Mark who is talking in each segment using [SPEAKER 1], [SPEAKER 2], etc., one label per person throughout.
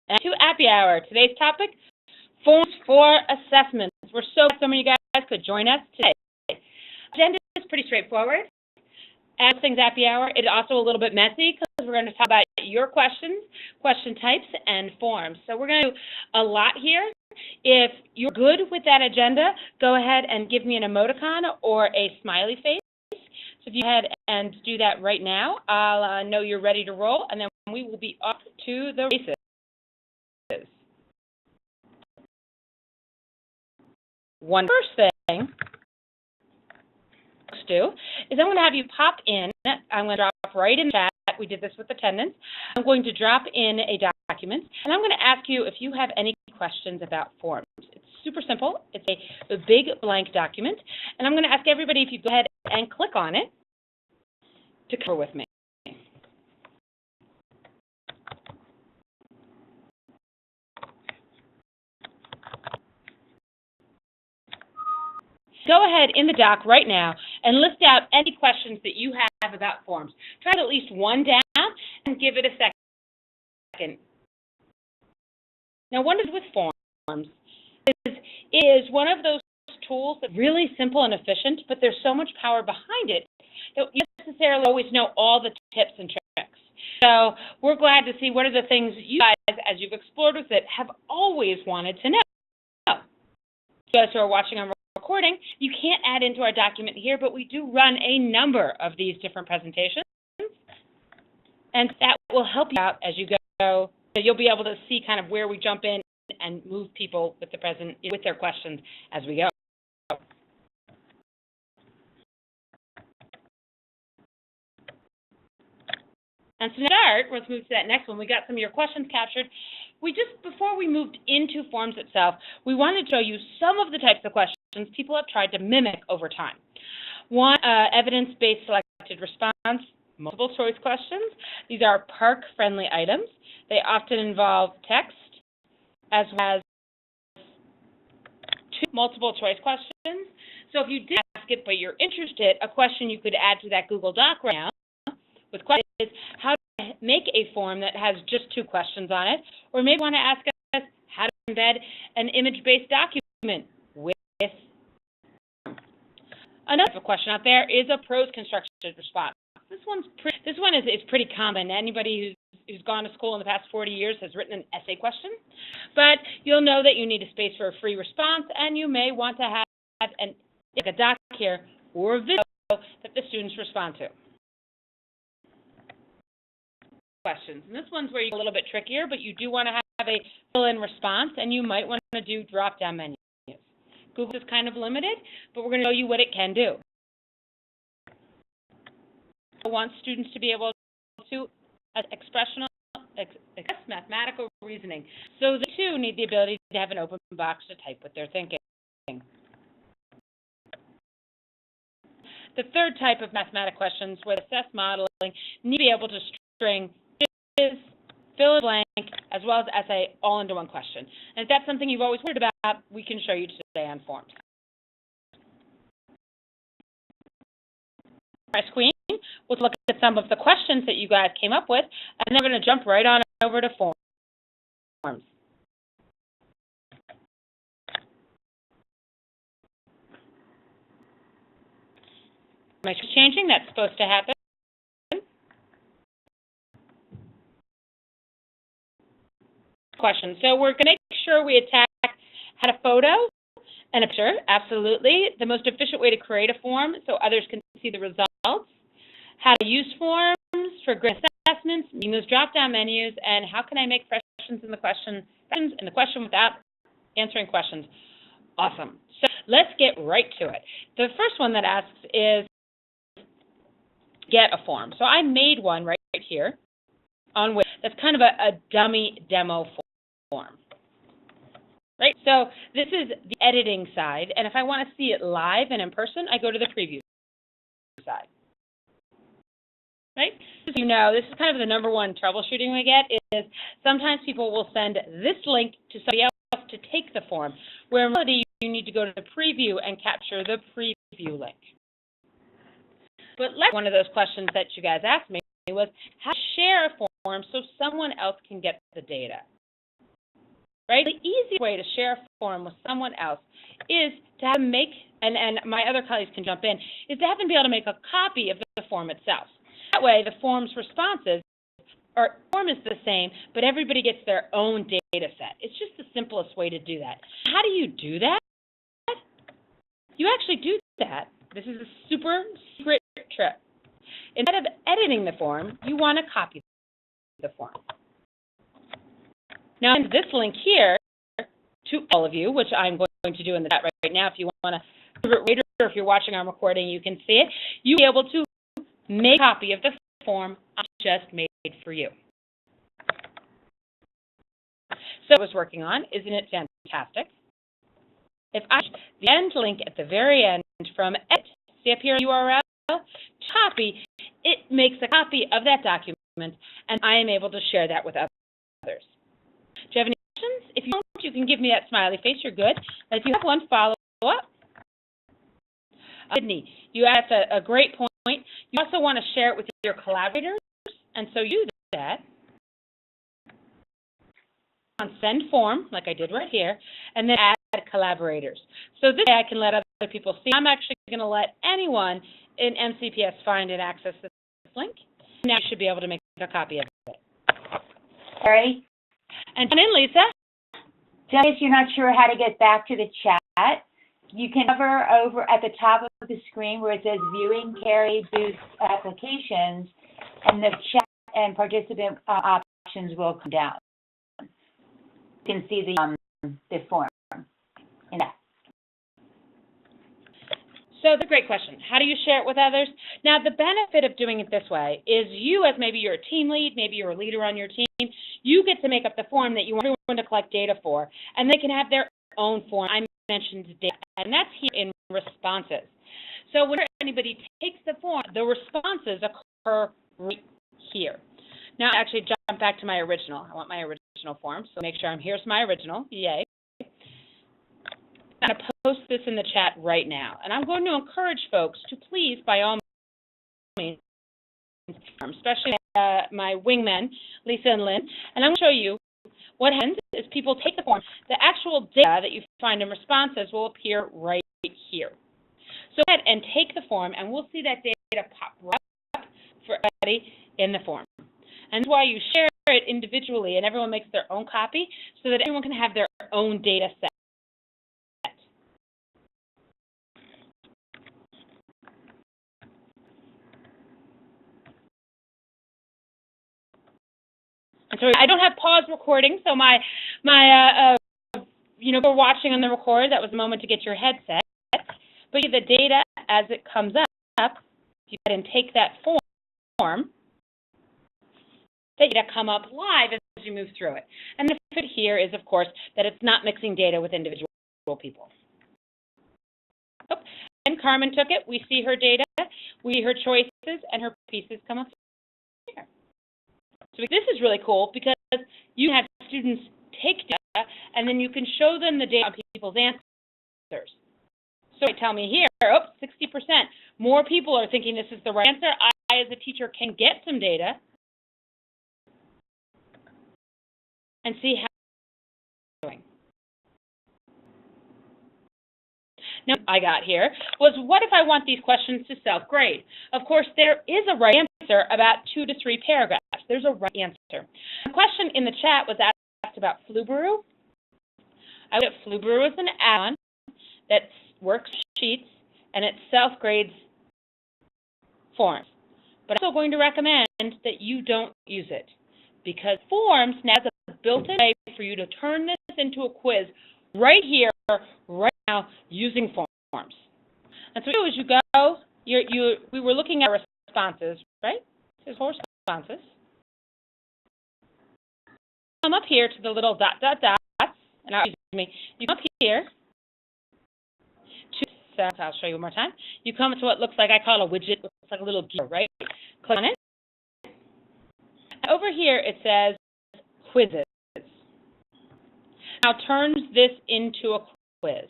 [SPEAKER 1] And to Appy Hour. Today's topic, forms for assessments. We're so glad so many of you guys could join us today. The agenda is pretty straightforward. As things Appy Hour, it's also a little bit messy because we're going to talk about your questions, question types, and forms. So we're going to do a lot here. If you're good with that agenda, go ahead and give me an emoticon or a smiley face. So if you go ahead and do that right now, I'll know you're ready to roll, and then we will be off to the races. One first thing to do is I'm going to have you pop in. I'm going to drop right in the chat. We did this with attendance. I'm going to drop in a document, and I'm going to ask you if you have any questions about forms. It's super simple. It's a big blank document, and I'm going to ask everybody if you go ahead and click on it to cover with me. Go ahead in the doc right now and list out any questions that you have about forms. Try to at least one down and give it a second. Now, what is with forms is one of those tools that's really simple and efficient, but there's so much power behind it that you don't necessarily always know all the tips and tricks. So we're glad to see what are the things you guys, as you've explored with it, have always wanted to know. You guys who are watching on recording, you can't add into our document here, but we do run a number of these different presentations, and that will help you out as you go. So you'll be able to see kind of where we jump in and move people with their questions as we go. And so to start, let's move to that next one. We got some of your questions captured. Before we moved into forms itself, we wanted to show you some of the types of questions people have tried to mimic over time. One, evidence-based selected response, multiple choice questions. These are park-friendly items. They often involve text as well as two multiple choice questions. So if you did ask it but you're interested, a question you could add to that Google Doc right now with questions is how to make a form that has just two questions on it, or maybe want to ask us how to embed an image-based document with another question out there is a prose constructed response. This one is pretty common. Anybody who's gone to school in the past 40 years has written an essay question, but you'll know that you need a space for a free response, and you may want to have a doc here or a video that the students respond to. Questions. And this one's where you get a little bit trickier, but you do want to have a fill-in response, and you might want to do drop-down menus. Google is kind of limited, but we're going to show you what it can do. I want students to be able to express mathematical reasoning. So they too need the ability to have an open box to type what they're thinking. The third type of mathematical questions where the assess modeling need to be able to string is fill in blank as well as essay all into one question. And if that's something you've always worried about, we can show you today on forms. Press Queen, we'll look at some of the questions that you guys came up with, and then we're going to jump right on over to forms. Am I changing? That's supposed to happen. Question. So we're going to make sure we had a photo and a picture. Absolutely. The most efficient way to create a form so others can see the results. How to use forms for grade assessments, using those drop-down menus, and how can I make questions in the question without answering questions. Awesome. So let's get right to it. The first one that asks is get a form. So I made one right here on which that's kind of a dummy demo form. Right? So this is the editing side, and if I want to see it live and in person, I go to the preview side. Right? So you know, this is kind of the number one troubleshooting we get is sometimes people will send this link to somebody else to take the form, where in reality you need to go to the preview and capture the preview link. But one of those questions that you guys asked me was how to share a form so someone else can get the data. way to share a form with someone else is to have them make, and my other colleagues can jump in, is to have them be able to make a copy of the form itself. That way, the form's responses form is the same, but everybody gets their own data set. It's just the simplest way to do that. How do you do that? You actually do that. This is a super secret trick. Instead of editing the form, you want to copy the form. Now, this link here to all of you, which I'm going to do in the chat right now. If you want to do it later, or if you're watching our recording, you can see it. You'll be able to make a copy of the form I just made for you. So I was working on, isn't it fantastic? If I the end link at the very end from edit, see up here URL, copy, it makes a copy of that document, and I am able to share that with others. Do you have any questions? If you don't, you can give me that smiley face. You're good. If you have one, follow up. Sydney, you asked a great point. You also want to share it with your collaborators, and so you do that. On send form, like I did right here, and then add collaborators. So this way I can let other people see. I'm actually going to let anyone in MCPS find and access this link. Now you should be able to make a copy of it.
[SPEAKER 2] All right.
[SPEAKER 1] And come in, Lisa.
[SPEAKER 2] Just in case you're not sure how to get back to the chat, you can hover over at the top of the screen where it says Viewing Carry Boost Applications, and the chat and participant options will come down. You can see the form in that.
[SPEAKER 1] So that's a great question. How do you share it with others? Now, the benefit of doing it this way is you, as maybe you're a team lead, maybe you're a leader on your team, you get to make up the form that you want everyone to collect data for, and they can have their own form. I mentioned data, and that's here in responses. So whenever anybody takes the form, the responses occur right here. Now, actually, jump back to my original. I want my original form, so make sure here's my original. Yay. I'm going to post this in the chat right now, and I'm going to encourage folks to please, by all means, especially my wingmen, Lisa and Lynn, and I'm going to show you what happens is people take the form. The actual data that you find in responses will appear right here. So go ahead and take the form, and we'll see that data pop right up for everybody in the form. And that's why you share it individually, and everyone makes their own copy so that everyone can have their own data set. And so I don't have pause recording, so for watching on the record, that was a moment to get your headset. But the data as it comes up, you go ahead and take that form, that data come up live as you move through it. And the benefit here is, of course, that it's not mixing data with individual people. Oh, and Carmen took it. We see her data, we see her choices, and her pieces come up here. So this is really cool because you have students take data, and then you can show them the data on people's answers. So they tell me here, 60%. More people are thinking this is the right answer. I, as a teacher, can get some data and see how it's doing. Now, I got here was, what if I want these questions to self-grade? Of course, there is a right answer about 2 to 3 paragraphs. There's a right answer. The question in the chat was asked about Flubaroo. I would have Flubaroo as an add-on that works sheets and it self-grades forms. But I'm also going to recommend that you don't use it because forms now has a built-in way for you to turn this into a quiz right here, right now, using forms. And so as you go, we were looking at responses, right? There's 4 responses. Come up here to the little dots, and you come up here to, so I'll show you one more time. You come to what looks like, I call it a widget, looks like a little gear, right? Click on it. And over here it says quizzes. Now turns this into a quiz.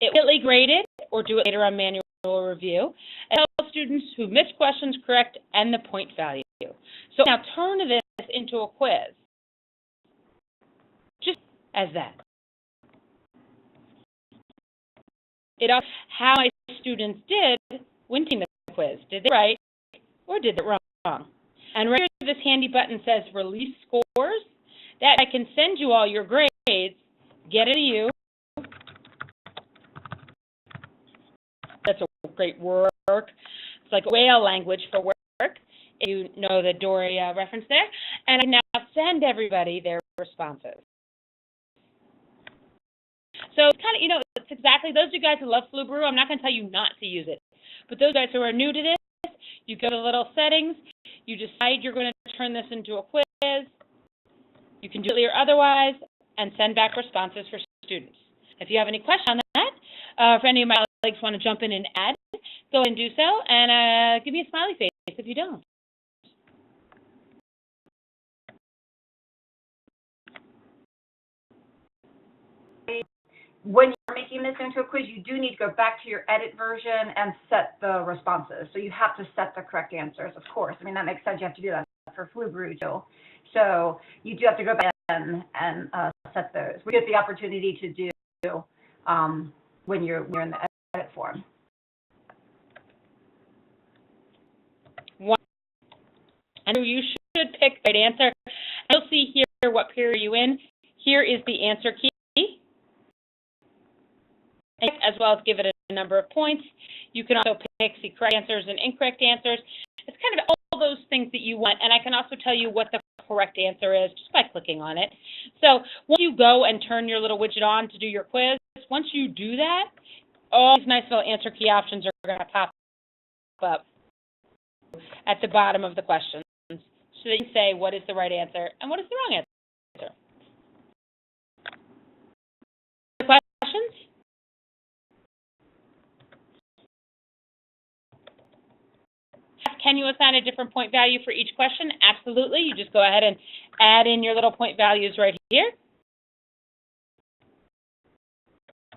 [SPEAKER 1] It will immediately grade it or do it later on manual review. And tell students who missed questions correct and the point value. So now turn this into a quiz. Just as that. It also how my students did when taking the quiz. Did they right or did they wrong? And right here, this handy button says release scores. That I can send you all your grades, get it to you. That's a great work. It's like whale language for work. You know the Dory reference there. And I now send everybody their responses. So it's kind of, it's exactly, those of you guys who love Flu Brew, I'm not going to tell you not to use it. But those guys who are new to this, you go to the little settings, you decide you're going to turn this into a quiz. You can do it or otherwise, and send back responses for students. If you have any questions on that, if any of my colleagues want to jump in and add, go ahead and do so, and give me a smiley face if you don't.
[SPEAKER 3] When you're making this into a quiz, you do need to go back to your edit version and set the responses. So you have to set the correct answers, of course. I mean, that makes sense. You have to do that for Flu Brew, too. So you do have to go back and set those. We get the opportunity to do when you're in the edit form.
[SPEAKER 1] And you should pick the right answer. You'll see here what period are you in. Here is the answer key, as well as give it a number of points. You can also pick the correct answers and incorrect answers. It's kind of all those things that you want, and I can also tell you what the correct answer is just by clicking on it. So once you go and turn your little widget on to do your quiz, once you do that, all these nice little answer key options are going to pop up at the bottom of the questions, so that you can say what is the right answer and what is the wrong answer. Questions? Can you assign a different point value for each question? Absolutely. You just go ahead and add in your little point values right here.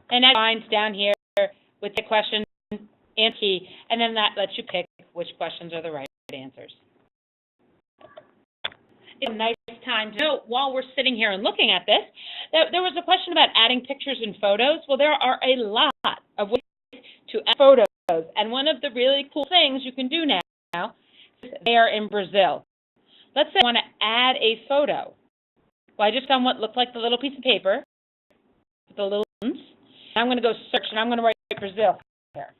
[SPEAKER 1] And that lines down here with the question and key, and then that lets you pick which questions are the right answers. It's a nice time to note while we're sitting here and looking at this, that there was a question about adding pictures and photos. Well, there are a lot of ways to add photos, and one of the really cool things you can do now is they are in Brazil. Let's say I want to add a photo. Well, I just found what looked like the little piece of paper with the little buttons. I'm going to go search, and I'm going to write Brazil here.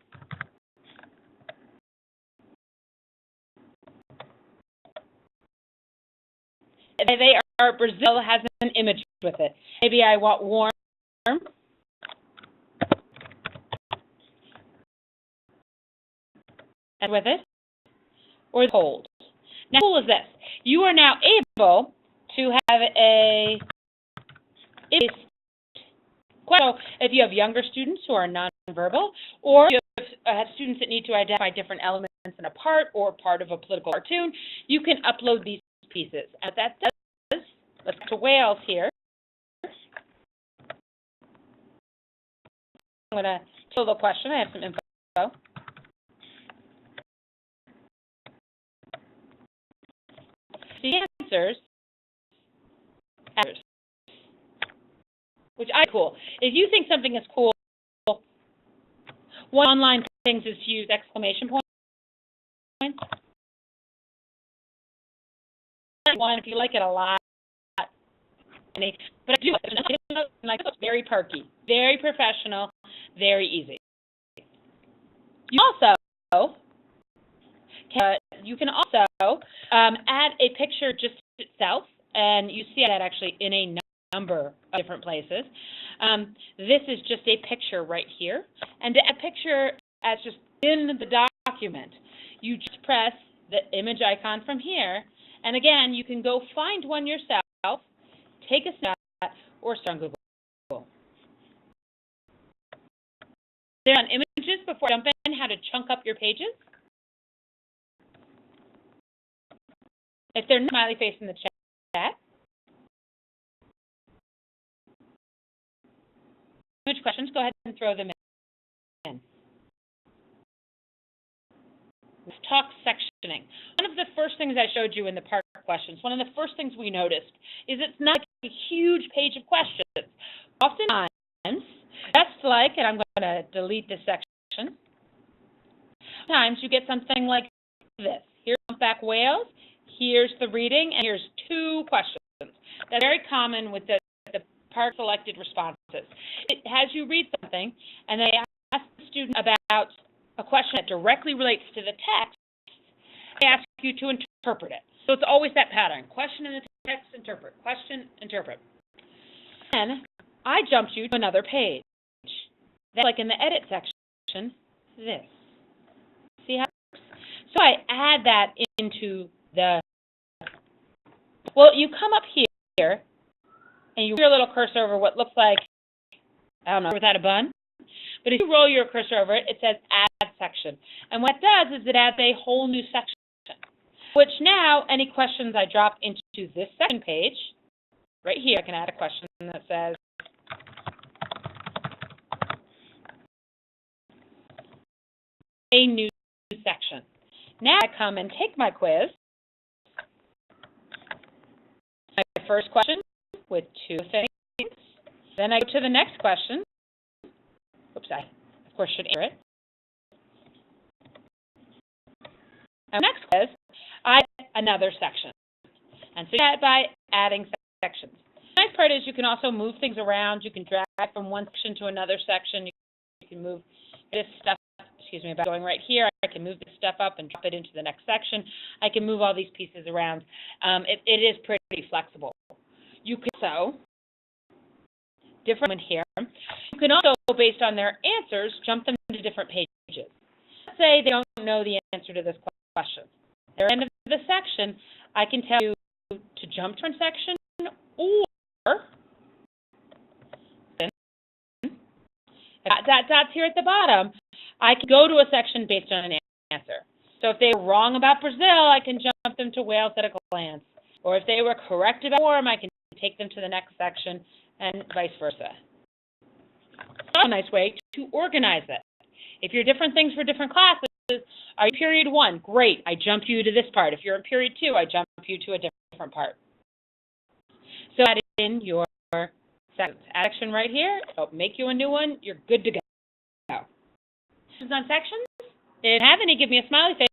[SPEAKER 1] Brazil has an image with it. Maybe I want warm. And with it, or cold. Now, how cool is this? You are now able to have a so if you have younger students who are nonverbal, or you have students that need to identify different elements in a part or part of a political cartoon, you can upload these pieces. And that does, let's go to Wales here. I'm going to fill the question. I have some info. The answers, which I cool. If you think something is cool, one online things is to use exclamation points. One if you like it a lot, but I do like it's very perky, very professional, very easy. You can also add a picture just itself, and you see that actually in a number of different places. This is just a picture right here, and to add a picture as just in the document, you just press the image icon from here, and again, you can go find one yourself, take a snapshot, or search on Google. There on images before I jump in how to chunk up your pages. If there's no smiley face in the chat, image questions, go ahead and throw them in. Let's talk sectioning. One of the first things I showed you in the part questions, one of the first things we noticed is it's not a huge page of questions. Oftentimes, just like, and I'm going to delete this section, sometimes you get something like this. Here's humpback whales, here's the reading, and here's 2 questions. That's very common with the part selected responses. It has you read something, and they ask the student about a question that directly relates to the text. They ask you to interpret it. So it's always that pattern. Question in the text, interpret. Question, interpret. Then I jumped you to another page. That's like in the edit section, this. See how it works? So I add that into the, well, you come up here, and you roll your little cursor over what looks like, I don't know, without a bun. But if you roll your cursor over it, it says Add Section. And what it does is it adds a whole new section, which now any questions I drop into this second page, right here, I can add a question that says, a new section. Now I come and take my quiz, my first question with 2 things. Then I go to the next question. Oops, I, of course, should answer it. And next quiz, I add another section. And so that by adding sections. The nice part is you can also move things around. You can drag from one section to another section. You can move this stuff, excuse me, about going right here. I can move this stuff up and drop it into the next section. I can move all these pieces around. It is pretty flexible. You can also, different here, you can also, based on their answers, jump them to different pages. Let's say they don't know the answer to this question. At the end of the section, I can tell you to jump to a section, or dots here at the bottom, I can go to a section based on an answer. So if they were wrong about Brazil, I can jump them to whales at a glance. Or if they were correct about form, I can take them to the next section, and vice versa. A nice way to organize it. If you're different things for different classes, are you period 1? Great, I jump you to this part. If you're in period 2, I jump you to a different part. So add in your sections. Add section right here. It'll make you a new one. You're good to go. Questions on sections? If you have any, give me a smiley face.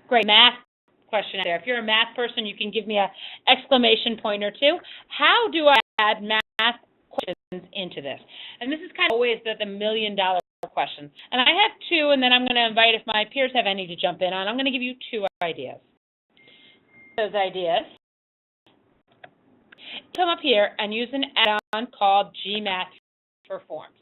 [SPEAKER 1] Great, math question there. If you're a math person, you can give me an exclamation point or 2. How do I add math questions into this? And this is kind of always the million-dollar question. And I have 2, and then I'm going to invite, if my peers have any to jump in on, I'm going to give you 2 ideas. Those ideas. Come up here and use an add-on called GMath for Forms.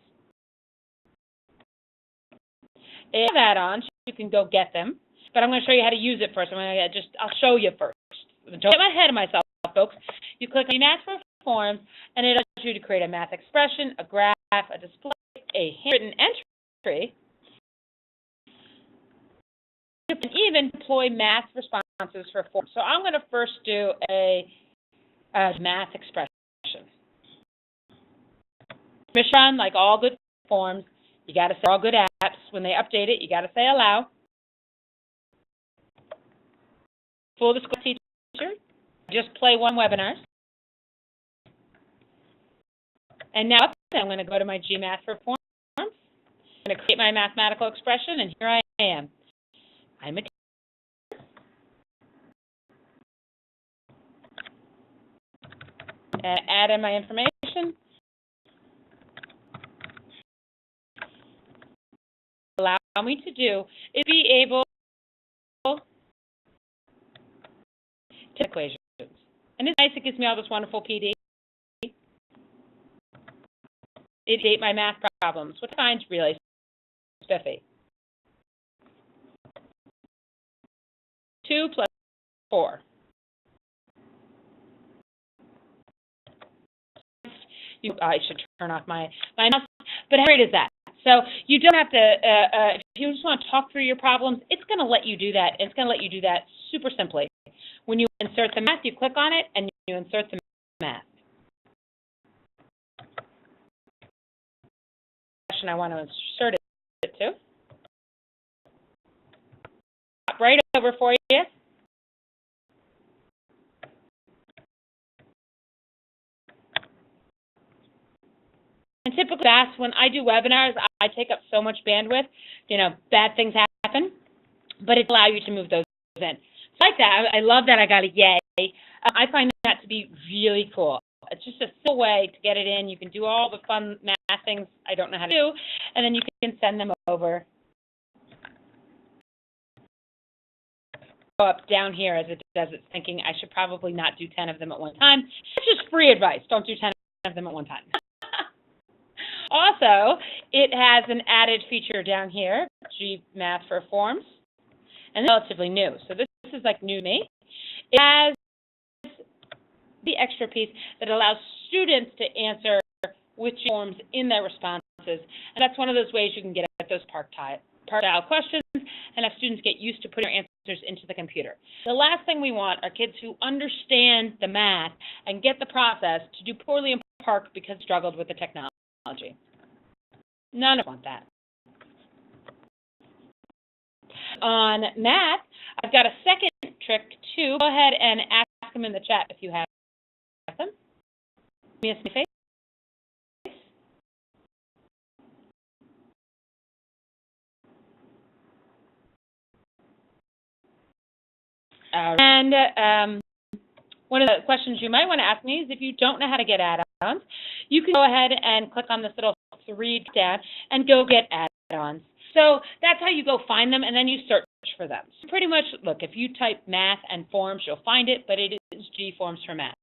[SPEAKER 1] They have add-ons. You can go get them. But I'm going to show you how to use it first. I'll show you first. Don't get ahead of myself, folks. You click on Math for Forms, and it allows you to create a math expression, a graph, a display, a handwritten entry. You can even deploy math responses for forms. So I'm going to first do a math expression. Mission, like all good forms, you got to say all good apps. When they update it, you got to say allow. Full disclosure, teacher, just play 1 webinar. And now I'm going to go to my GMath for Forms. I'm going to create my mathematical expression, and here I am. I'm a teacher. And add in my information. Allow me to do is be able to equations. And it's nice, it gives me all this wonderful PD. It date my math problems, which I find really spiffy. 2 plus 4. I should turn off my mouse, but how great is that? So you don't have to, if you just want to talk through your problems, it's going to let you do that. It's going to let you do that super simply. When you insert the math, you click on it, and insert the math. Question I want to insert it to. Right over for you. And typically, that's when I do webinars, I take up so much bandwidth, bad things happen, but it allows you to move those in. So I like that. I love that I got a yay. I find that to be really cool. It's just a simple way to get it in. You can do all the fun math things I don't know how to do, and then you can send them over. Go up down here as it does its thinking. I should probably not do 10 of them at one time. It's just free advice. Don't do 10 of them at one time. Also, it has an added feature down here, GMath for Forms, and it's relatively new. So this is like new to me. It has the extra piece that allows students to answer which forms in their responses, and that's one of those ways you can get at those part-style questions and have students get used to putting their answers into the computer. The last thing we want are kids who understand the math and get the process to do poorly in Park because they struggled with the technology. None of us want that. On math, I've got a second trick too. Go ahead and ask them in the chat if you have them. Give me a face. And one of the questions you might want to ask me is if you don't know how to get add-ons, you can go ahead and click on this little 3 down and go get add-ons. So that's how you go find them, and then you search for them. So pretty much, look, if you type math and forms, you'll find it, but it is G Forms for math.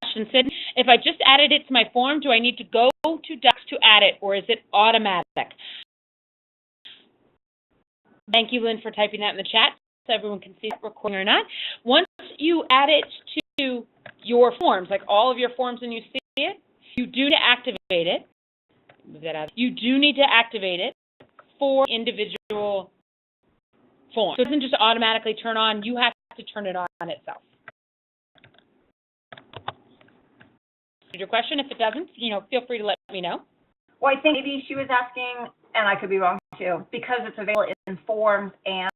[SPEAKER 1] Question, Sid, if I just added it to my form, do I need to go to Docs to add it, or is it automatic? Thank you, Lynn, for typing that in the chat so everyone can see it recording or not. Once you add it to your forms, like all of your forms and you see it, you do to activate it. Move that out. You do need to activate it for individual forms. So it doesn't just automatically turn on. You have to turn it on itself. Your question, if it doesn't, feel free to let me know.
[SPEAKER 3] Well, I think maybe she was asking, and I could be wrong too, because it's available in Forms and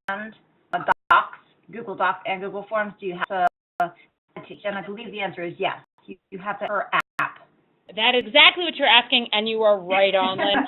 [SPEAKER 3] Docs, Google Docs and Google Forms, do you have to teach? And I believe the answer is yes. You have to per app.
[SPEAKER 1] That is exactly what you're asking, and you are right on, Lynn.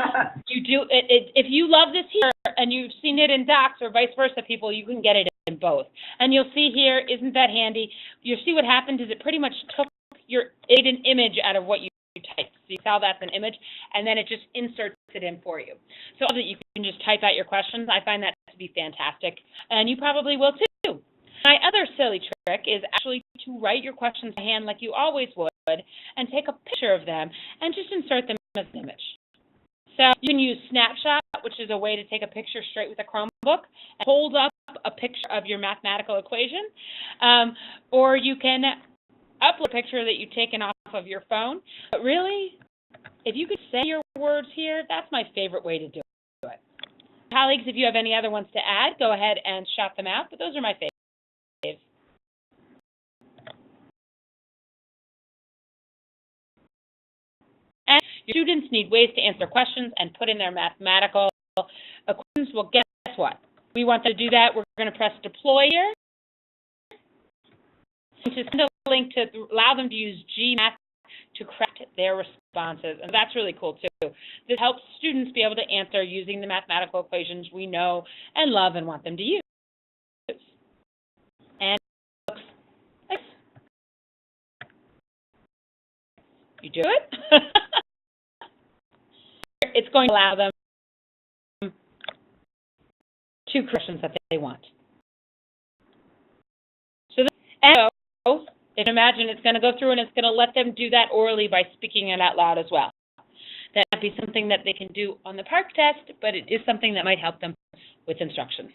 [SPEAKER 1] You do if you love this here and you've seen it in Docs or vice versa, people, you can get it in both. And you'll see here, isn't that handy? You'll see what happened is it pretty much took an image out of what you typed. So you saw that's an image, and then it just inserts it in for you. So that you can just type out your questions. I find that to be fantastic, and you probably will too. My other silly trick is actually to write your questions by hand like you always would, and take a picture of them and just insert them as an image. So you can use Snapshot, which is a way to take a picture straight with a Chromebook and hold up a picture of your mathematical equation, or you can upload a picture that you've taken off of your phone. But really, if you could say your words here, that's my favorite way to do it. Colleagues, if you have any other ones to add, go ahead and shout them out, but those are my faves. And your students need ways to answer questions and put in their mathematical equations. Well, guess what? We want them to do that. We're going to press deploy here. To send a link to allow them to use GMath to correct their responses, and that's really cool too. This helps students be able to answer using the mathematical equations we know and love and want them to use. And it looks like you do it. It's going to allow them two questions that they want. So if imagine it's going to go through and it's going to let them do that orally by speaking it out loud as well. That might be something that they can do on the Park test, but it is something that might help them with instruction.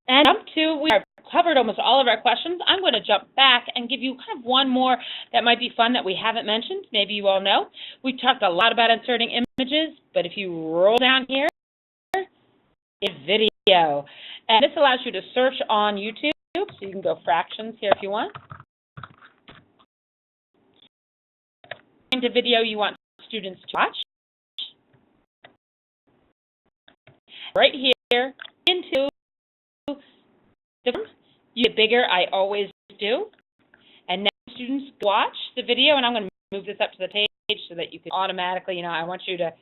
[SPEAKER 1] And jump to covered almost all of our questions. I'm going to jump back and give you kind of one more that might be fun that we haven't mentioned. Maybe you all know. We talked a lot about inserting images, but if you roll down here, it's video. And this allows you to search on YouTube, so you can go fractions here if you want. Find a video you want students to watch. Right here, into the form, you get bigger, I always do. And now students watch the video, and I'm going to move this up to the page so that you can automatically, I want you to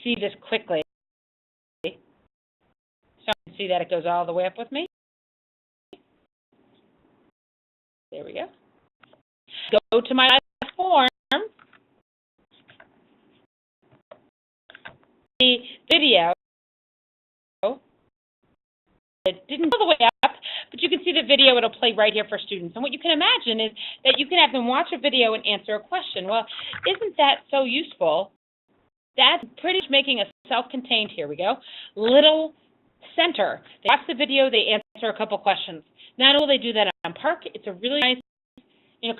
[SPEAKER 1] see this quickly. So you can see that it goes all the way up with me. There we go. Go to my last form. The video. It didn't go all the way up, but you can see the video. It'll play right here for students. And what you can imagine is that you can have them watch a video and answer a question. Well, isn't that so useful? That's pretty much making a self-contained, here we go, little center. They watch the video, they answer a couple questions. Not only do they do that on Park, it's a really nice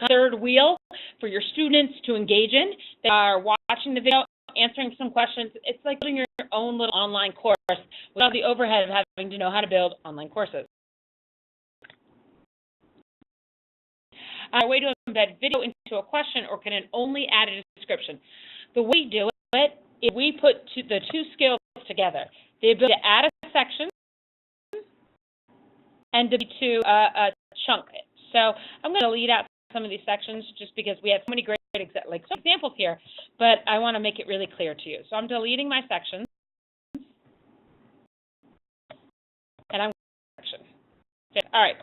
[SPEAKER 1] third wheel for your students to engage in. They are watching the video, answering some questions. It's like building your own little online course without the overhead of having to know how to build online courses. A way to embed video into a question, or can it only add a description? The way we do it is we put the two skills together. The ability to add a section and to chunk it. So I'm going to lead out some of these sections just because we have so many great examples here, but I want to make it really clear to you. So I'm deleting my sections, and I'm section. Okay. All right.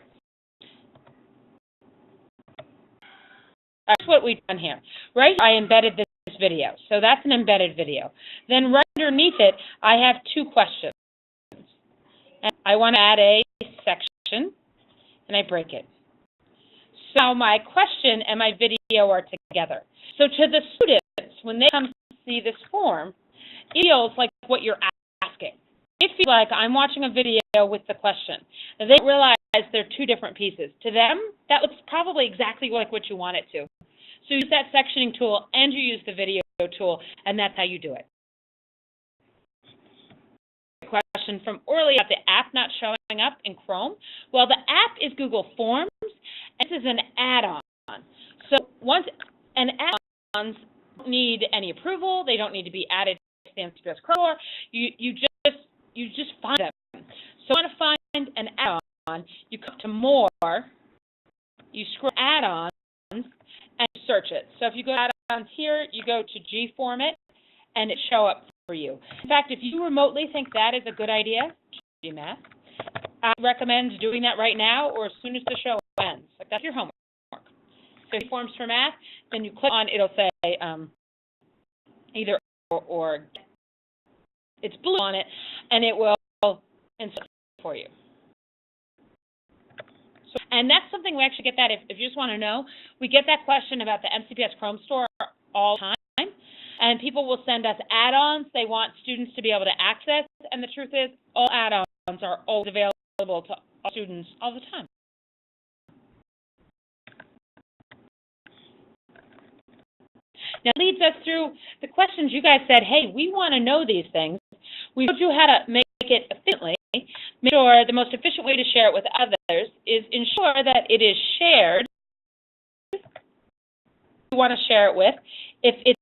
[SPEAKER 1] That's what we've done here. Right here, I embedded this video. So that's an embedded video. Then right underneath it, I have two questions. And I want to add a section, and I break it. So my question and my video are together. So to the students, when they come to see this form, it feels like what you're asking. It feels like I'm watching a video with the question. They don't realize they're two different pieces. To them, that looks probably exactly like what you want it to. So you use that sectioning tool and you use the video tool, and that's how you do it. Question from Orly about the app not showing up in Chrome. Well, the app is Google Forms, and this is an add-on. So once an add-ons don't need any approval, they don't need to be added to the MCPS Chrome. You just find them. So you want to find an add-on, you come to More, you scroll Add-ons, and search it. So if you go to Add-ons here, you go to G-Format, and it show up for you. In fact, if you remotely think that is a good idea, GMath, I recommend doing that right now or as soon as the show ends. Like, that's your homework. So Forms for Math, then you click on, it'll say either or. It's blue on it, and it will insert for you. So, and that's something we actually get that, if you just want to know, we get that question about the MCPS Chrome Store all the time. And people will send us add-ons they want students to be able to access, and the truth is, all add-ons are always available to all students all the time. Now, it leads us through the questions. You guys said, hey, we want to know these things. We showed you how to make it efficiently. Make sure the most efficient way to share it with others is ensure that it is shared. You want to share it with. If it's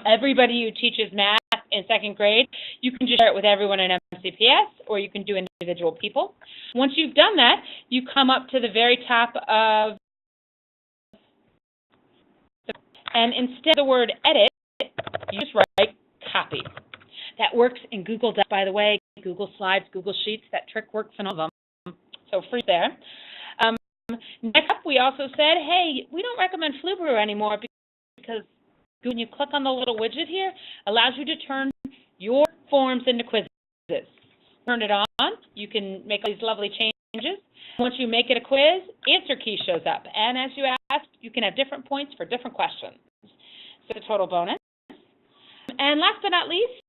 [SPEAKER 1] everybody who teaches math in second grade, you can just share it with everyone in MCPS, or you can do individual people. Once you've done that, you come up to the very top of, and instead of the word edit, you just write copy. That works in Google Docs, by the way, Google Slides, Google Sheets. That trick works in all of them, so free there. Next up, we also said, hey, we don't recommend Flubaroo anymore because when you click on the little widget here, allows you to turn your forms into quizzes. Turn it on, you can make all these lovely changes. Once you make it a quiz, answer key shows up. And as you asked, you can have different points for different questions. So it's a total bonus. And last but not least,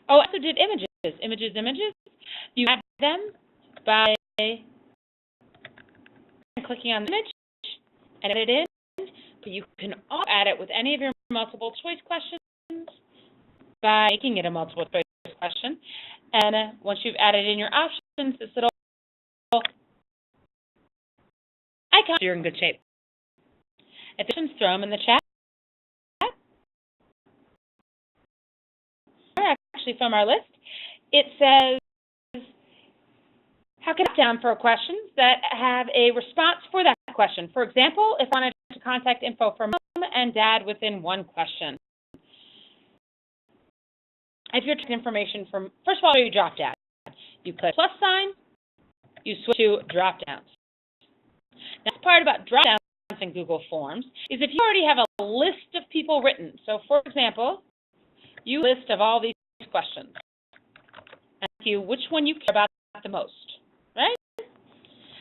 [SPEAKER 1] I also did images. Images. You have them by clicking on the image and edit it in, but you can also add it with any of your multiple choice questions by making it a multiple choice question. And once you've added in your options, this little icon, you're in good shape. If there's questions, throw them in the chat. Actually, from our list, it says, how can I down for questions that have a response for that question? For example, if I wanted to contact info for mom and dad within one question. If you're taking information from, first of all, you drop down. You click plus sign, you switch to drop downs. Now, the part about drop downs in Google Forms is if you already have a list of people written. So, for example, you list of all these questions. Ask you which one you care about the most, right? The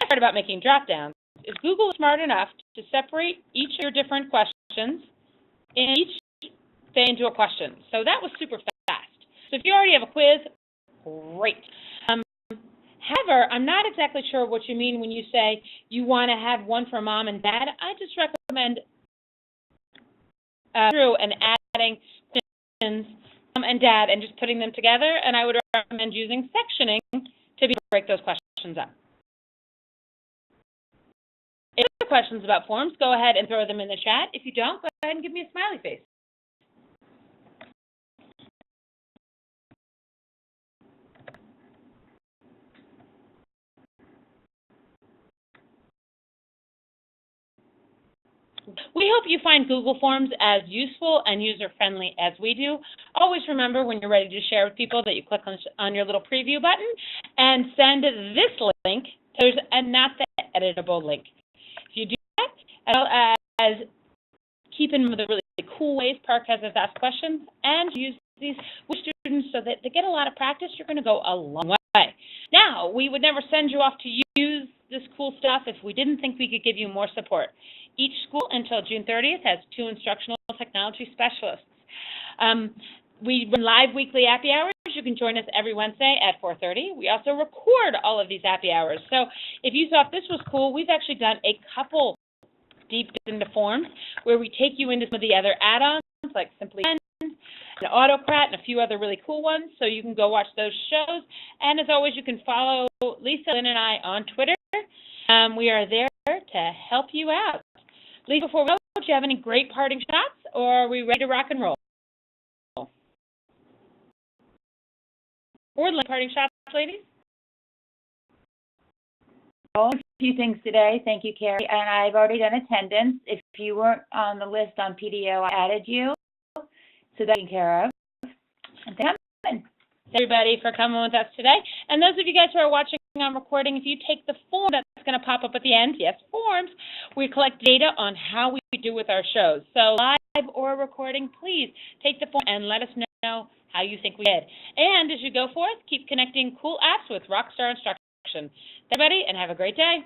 [SPEAKER 1] part about making drop downs is Google is smart enough to separate each of your different questions in each thing into a question. So that was super fast. So if you already have a quiz, great. However, I'm not exactly sure what you mean when you say you want to have one for mom and dad. I just recommend through and adding questions mom and dad and just putting them together, and I would recommend using sectioning to break those questions up. If you have questions about forms, go ahead and throw them in the chat. If you don't, go ahead and give me a smiley face. We hope you find Google Forms as useful and user-friendly as we do. Always remember when you're ready to share with people that you click on your little preview button and send this link and not the editable link. If you do that, as well as keep in mind the really cool ways Park has us ask questions and use these with students so that they get a lot of practice, you're going to go a long way. Now, we would never send you off to use this cool stuff if we didn't think we could give you more support. Each school until June 30th has 2 instructional technology specialists. We run live weekly Appy hours. You can join us every Wednesday at 4:30. We also record all of these Appy hours. So if you thought this was cool, we've actually done a couple deep into forms where we take you into some of the other add-ons like Simply and Autocrat and a few other really cool ones. So you can go watch those shows. And as always, you can follow Lisa, Lynn, and I on Twitter. We are there to help you out. Lisa, before we go, do you have any great parting shots, or are we ready to rock and roll? Or parting shots, ladies?
[SPEAKER 2] A few things today. Thank you, Carrie. And I've already done attendance. If you weren't on the list on PDO, I added you. So that's taken care of. And thanks
[SPEAKER 1] everybody for coming with us today. And those of you guys who are watching on recording, if you take the form that's going to pop up at the end, yes, forms, we collect data on how we do with our shows. So live or recording, please take the form and let us know how you think we did. And as you go forth, keep connecting cool apps with Rockstar Instruction. Everybody, and have a great day.